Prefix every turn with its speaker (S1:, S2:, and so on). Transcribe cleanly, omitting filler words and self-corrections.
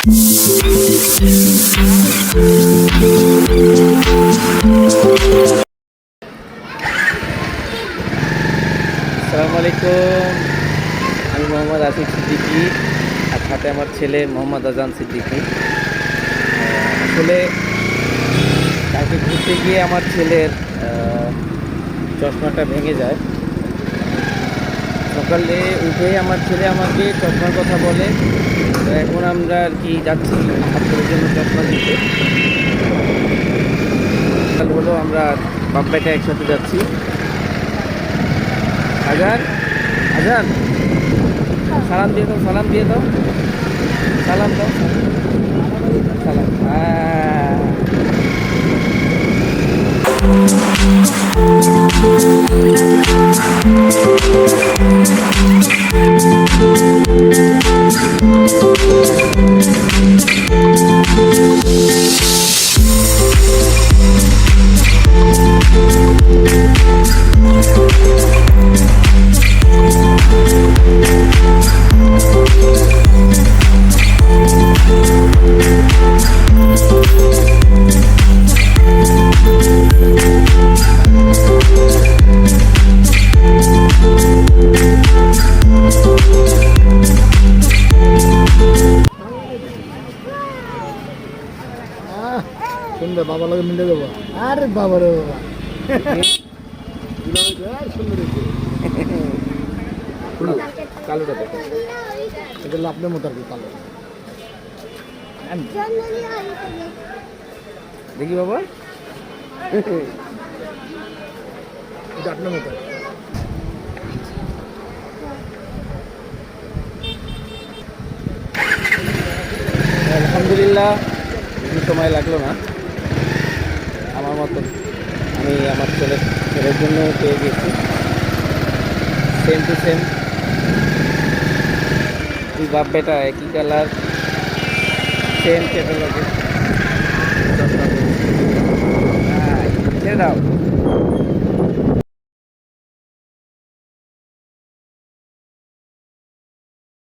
S1: আসসালামু আলাইকুম। আমি মোহাম্মদ আসিফ সিদ্দিকী, আর সাথে আমার ছেলে মোহাম্মদ আজান সিদ্দিকী। আসলে কালকে ঘুরতে গিয়ে আমার ছেলের চশমাটা ভেঙে যায়। সকালে উঠে আমার ছেলে আমাকে চশমার কথা বলে। তো এখন আমরা আর কি যাচ্ছি ছাত্রের জন্য চশমা দিতে। সকাল হলো আমরা বাপ বেটা একসাথে যাচ্ছি। আজান, আজান, সালাম দিয়ে দাও, সালাম দিয়ে দাও, সালাম দাও, সালাম।
S2: শুনবে বাবা লোক মিলে দেবো। আরে বাবা রে বাবা, সুন্দর
S1: কালোটা দেখো,
S2: এটা আপনার মতো আর কি কালো।
S1: দেখি বাবা,
S2: এটা আপনার মতো।
S1: আলহামদুলিল্লাহ, বেশি সময় লাগলো না। আমার মতন আমি আমার ছেলের জন্য পেয়ে গেছি সেম টু সেম। দুই বাপ বেটা একই কালার, সেম ক্যাটালগে। ছেড়ে দাও।